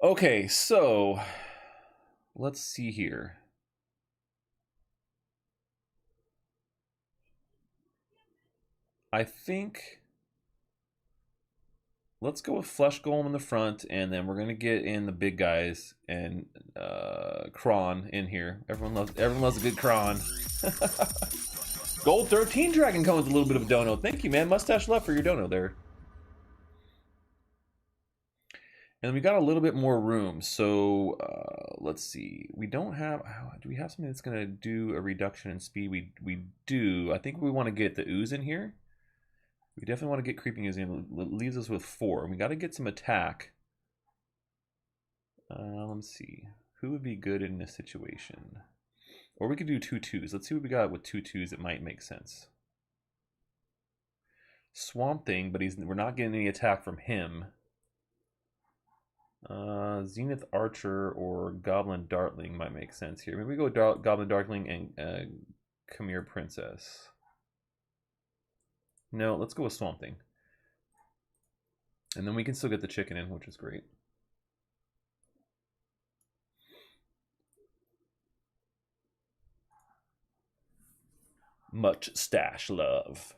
[SPEAKER 1] Okay, so let's see here. I think let's go with Flesh Golem in the front, and then we're gonna get in the big guys and Kron in here. Everyone loves a good Kron. Gold 13 Dragon coming with a little bit of a dono. Thank you, man. Mustache love for your dono there. And we got a little bit more room, so let's see. We don't have. Do we have something that's gonna do a reduction in speed? We do. I think we want to get the ooze in here. We definitely want to get creeping ooze in. It leaves us with 4. We got to get some attack. Let's see. Who would be good in this situation? Or we could do 2 2s. Let's see what we got with 2 2s that might make sense. Swamp Thing, but we're not getting any attack from him. Zenith Archer or Goblin Dartling might make sense here. Maybe we go Goblin Dartling and Khmer Princess. No, let's go with Swamp Thing. And then we can still get the chicken in, which is great. Much stash love.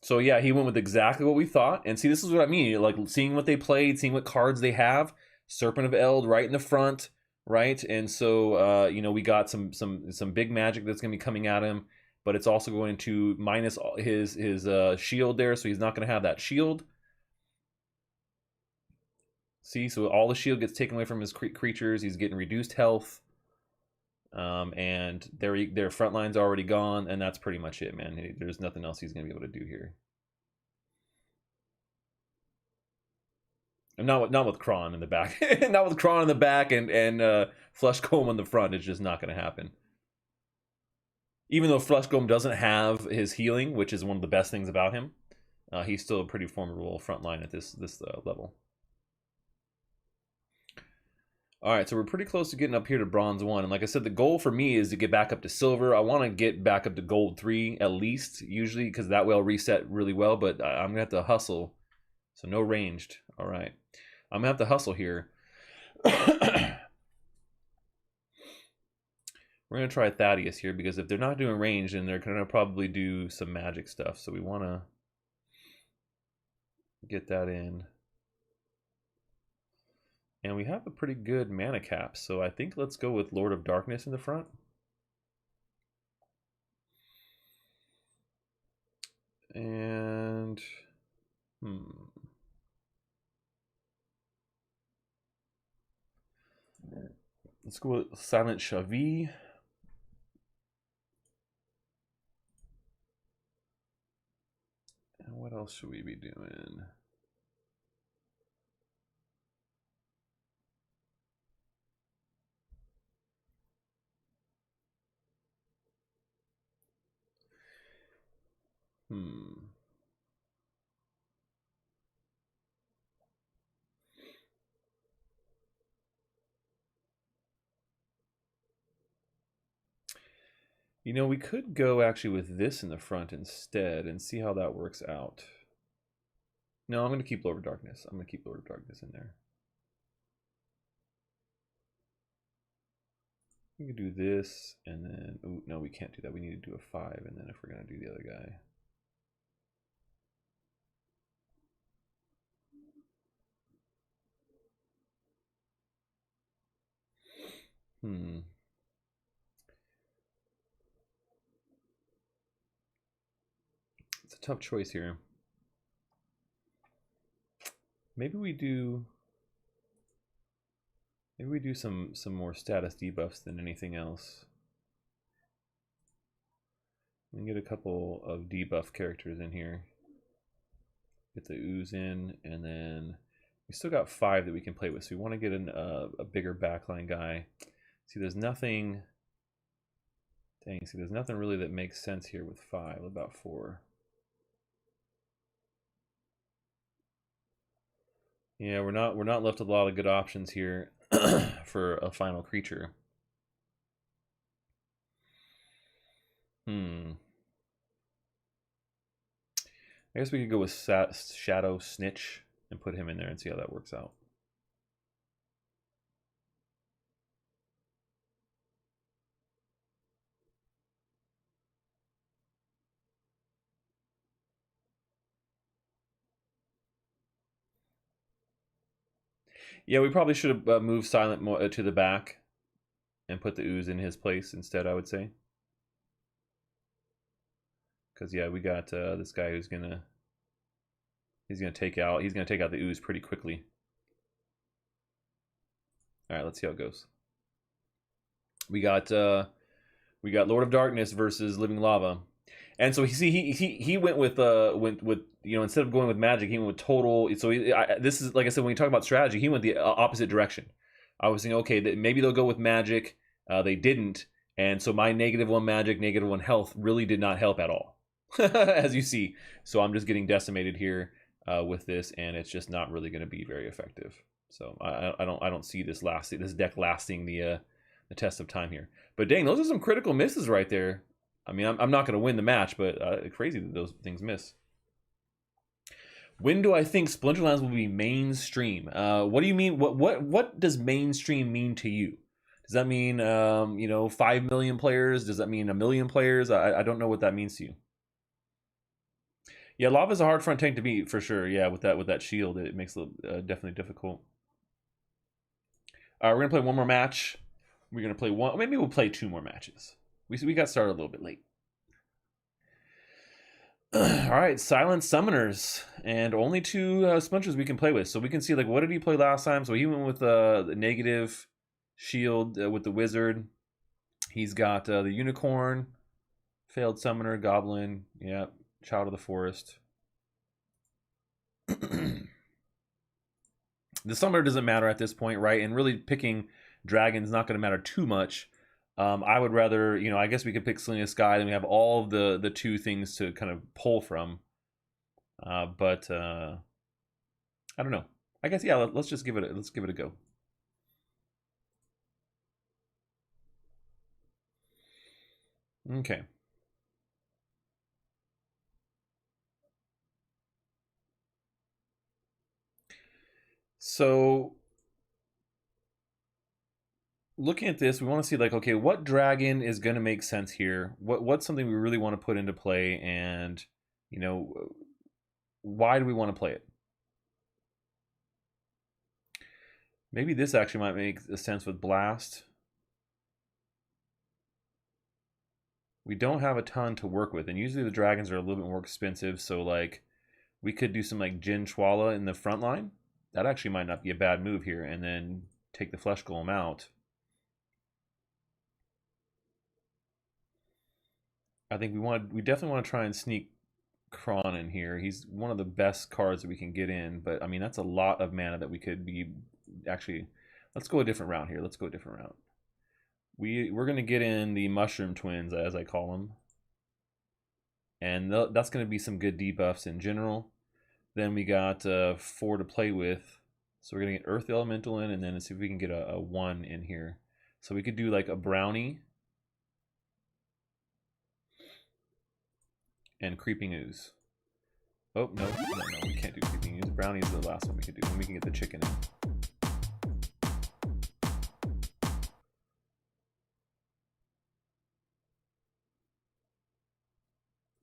[SPEAKER 1] So yeah, he went with exactly what we thought. And see, this is what I mean. Like seeing what they played, seeing what cards they have. Serpent of Eld right in the front, right? And so you know, we got some big magic that's gonna be coming at him, but it's also going to minus his shield there, so he's not gonna have that shield. See, so all the shield gets taken away from his creatures. He's getting reduced health. And their front line's already gone, and that's pretty much it, man. There's nothing else he's gonna be able to do here. And not with Kron in the back, not with Kron in the back and Flesh Golem in the front. It's just not gonna happen. Even though Flesh Golem doesn't have his healing, which is one of the best things about him, he's still a pretty formidable front line at this level. All right, so we're pretty close to getting up here to bronze 1. And like I said, the goal for me is to get back up to silver. I want to get back up to gold 3 at least, usually, because that way I'll reset really well. But I'm going to have to hustle. So no ranged. All right. I'm going to have to hustle here. We're going to try Thaddeus here, because if they're not doing range, then they're going to probably do some magic stuff. So we want to get that in. And we have a pretty good mana cap, so I think let's go with Lord of Darkness in the front. And let's go with Silent Shavi. And what else should we be doing? You know, we could go actually with this in the front instead and see how that works out. No, I'm going to keep Lord of Darkness. I'm going to keep Lord of Darkness in there. We can do this, and then... Ooh, no, we can't do that. We need to do a 5, and then if we're going to do the other guy... It's a tough choice here. Maybe we do... Maybe we do some more status debuffs than anything else. We can get a couple of debuff characters in here. Get the ooze in, and then we still got 5 that we can play with. So we want to get a bigger backline guy. See, there's nothing. Dang, see, there's nothing really that makes sense here with 5. About 4. Yeah, we're not left with a lot of good options here for a final creature. I guess we could go with Shadow Snitch and put him in there and see how that works out. Yeah, we probably should have moved Silent to the back and put the ooze in his place instead, I would say. Because yeah, we got this guy who's gonna take out the ooze pretty quickly. All right, let's see how it goes. We got Lord of Darkness versus Living Lava, and so he went with you know, instead of going with magic, he went with total. So this is, like I said, when we talk about strategy, he went the opposite direction. I was thinking, okay, maybe they'll go with magic. They didn't, and so my -1 magic, -1 health really did not help at all, as you see. So I'm just getting decimated here with this, and it's just not really going to be very effective. So I don't see this deck lasting the test of time here. But dang, those are some critical misses right there. I mean, I'm not going to win the match, but crazy that those things miss. When do I think Splinterlands will be mainstream? What do you mean? What does mainstream mean to you? Does that mean you know, 5 million players? Does that mean 1 million players? I don't know what that means to you. Yeah, lava's a hard front tank to beat for sure. Yeah, with that shield, it makes it definitely difficult. We're gonna play one more match. We're gonna play one. Maybe we'll play 2 more matches. We got started a little bit late. All right, Silent Summoners, and only 2 Splinters we can play with. So we can see, like, what did he play last time? So he went with the negative shield with the wizard. He's got the unicorn, failed summoner, goblin, yeah, child of the forest. The summoner doesn't matter at this point, right? And really picking dragon's not going to matter too much. I would rather, you know, I guess we could pick Selena Sky, then we have all of the 2 things to kind of pull from. But I don't know. I guess, yeah, let's just give it a go. Okay. So looking at this, we want to see, like, okay, what dragon is going to make sense here? What's something we really want to put into play, and, you know, why do we want to play it? Maybe this actually might make sense with Blast. We don't have a ton to work with, and usually the dragons are a little bit more expensive, so, like, we could do some, like, Jin Chwala in the front line. That actually might not be a bad move here, and then take the Flesh Golem out. I think we definitely want to try and sneak Kron in here. He's one of the best cards that we can get in, but I mean, that's a lot of mana that we could be actually. Let's go a different route here. Let's go a different route. We're gonna get in the Mushroom Twins, as I call them, and that's gonna be some good debuffs in general. Then we got 4 to play with, so we're gonna get Earth Elemental in, and then see if we can get a 1 in here. So we could do like a Brownie and Creeping Ooze. Oh, no, we can't do Creeping Ooze. Brownie is the last one we could do, and we can get the chicken in.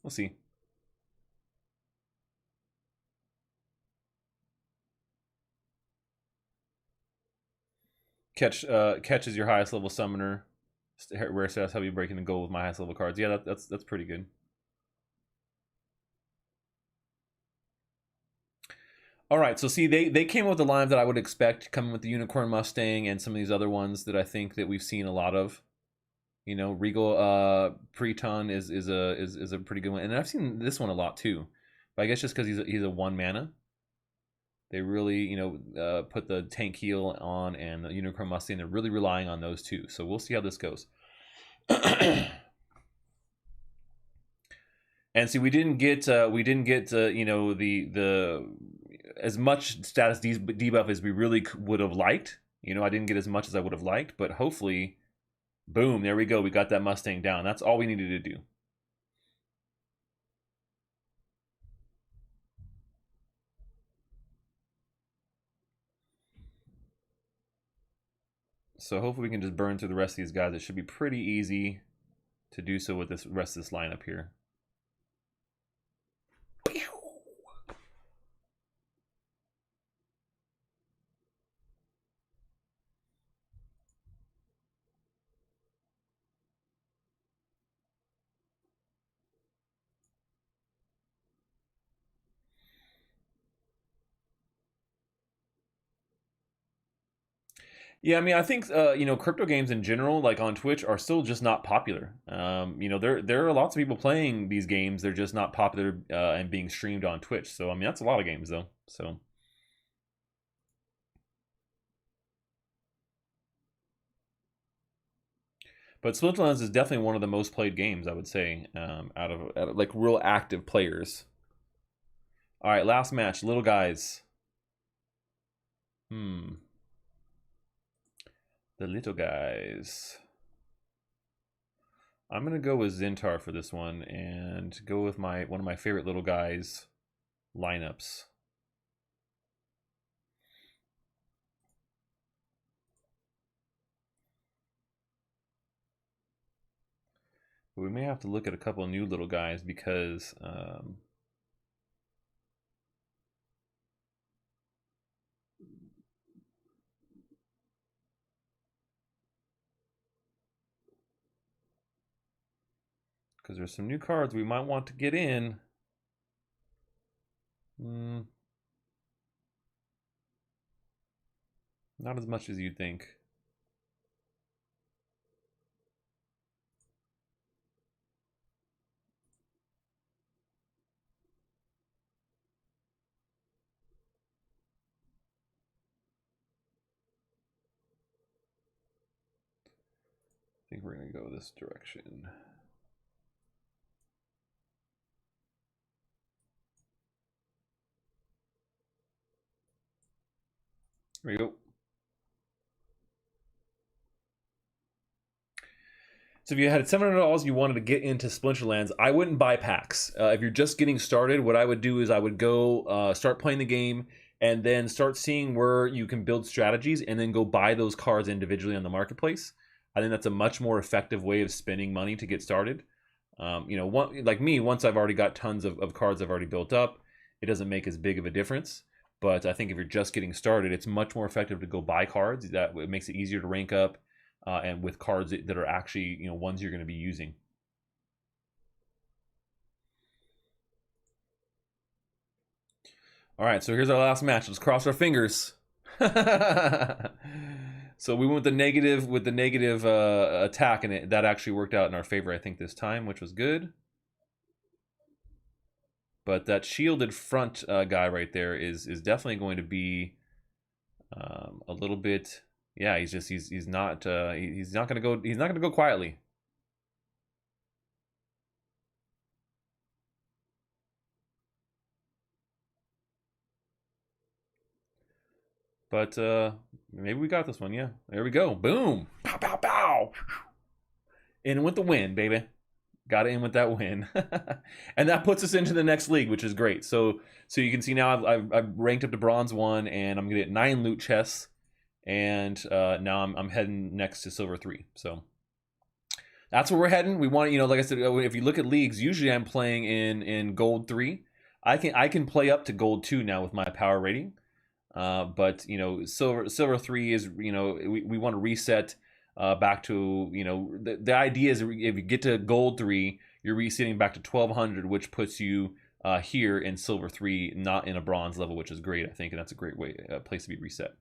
[SPEAKER 1] We'll see. Catch is your highest level summoner. Rare status, how you breaking the goal with my highest level cards. Yeah, that's pretty good. All right, so see, they came with the lines that I would expect, coming with the Unicorn Mustang and some of these other ones that I think that we've seen a lot of. You know, Regal Preton is a pretty good one, and I've seen this one a lot too. But I guess just because he's a one mana, they really put the tank heel on and the Unicorn Mustang. They're really relying on those two. So we'll see how this goes. And see, we didn't get you know, the as much status debuff as we really would have liked. You know, I didn't get as much as I would have liked, but hopefully, boom, there we go. We got that Mustang down. That's all we needed to do. So hopefully we can just burn through the rest of these guys. It should be pretty easy to do so with this rest of this lineup here. Yeah, I mean, I think crypto games in general, like on Twitch, are still just not popular. You know, there are lots of people playing these games. They're just not popular and being streamed on Twitch. So I mean, that's a lot of games though. So. But Splinterlands is definitely one of the most played games, I would say, out of like real active players. All right, last match, little guys. The little guys. I'm gonna go with Zintar for this one and go with one of my favorite little guys lineups. We may have to look at a couple of new little guys because there's some new cards we might want to get in. Not as much as you'd think. I think we're going to go this direction. There we go. So if you had $700 you wanted to get into Splinterlands, I wouldn't buy packs. If you're just getting started, what I would do is I would go start playing the game and then start seeing where you can build strategies and then go buy those cards individually on the marketplace. I think that's a much more effective way of spending money to get started. Like me, once I've already got tons of cards I've already built up, it doesn't make as big of a difference. But I think if you're just getting started, it's much more effective to go buy cards. That it makes it easier to rank up, and with cards that are actually ones you're going to be using. All right, so here's our last match. Let's cross our fingers. So we went with the negative attack, and that actually worked out in our favor, I think, this time, which was good. But that shielded front guy right there is definitely going to be a little bit. Yeah, he's not gonna go quietly. But maybe we got this one. Yeah, there we go. Boom! Pow pow pow! In with the win, baby. Got in with that win, and that puts us into the next league, which is great. So you can see now I've ranked up to bronze 1, and I'm gonna get 9 loot chests, and now I'm heading next to silver 3. So that's where we're heading. We want, like I said, if you look at leagues, usually I'm playing in gold 3. I can play up to gold 2 now with my power rating, but silver 3 is we want to reset. Back to the idea is if you get to gold 3, you're resetting back to 1200, which puts you here in silver 3, not in a bronze level, which is great, I think, and that's a great way place to be reset.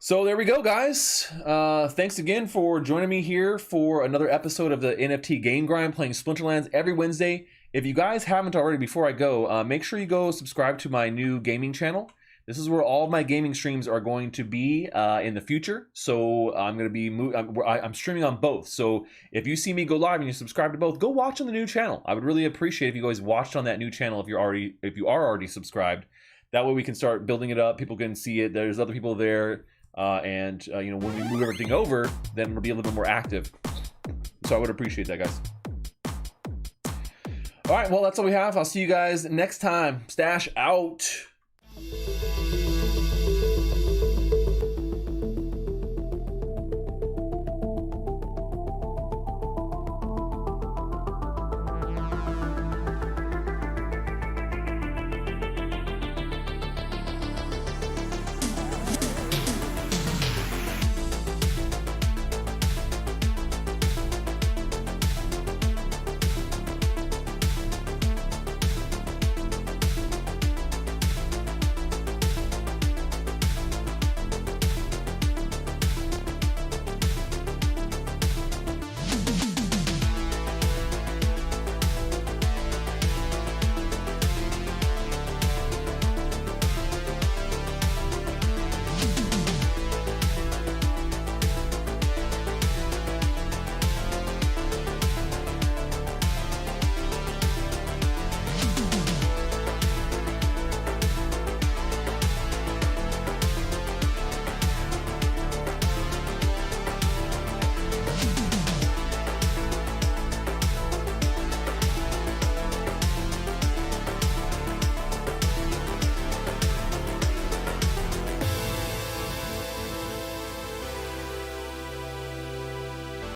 [SPEAKER 1] So there we go, guys. Thanks again for joining me here for another episode of the NFT Game Grind, playing Splinterlands every Wednesday. If you guys haven't already, before I go, make sure you go subscribe to my new gaming channel. This is where all of my gaming streams are going to be in the future. So I'm going to be I'm streaming on both. So if you see me go live and you subscribe to both, go watch on the new channel. I would really appreciate if you guys watched on that new channel if you are already subscribed. That way we can start building it up. People can see it. There's other people there, and you know, when we move everything over, then we'll be a little bit more active. So I would appreciate that, guys. All right, well, that's all we have. I'll see you guys next time. Stache out.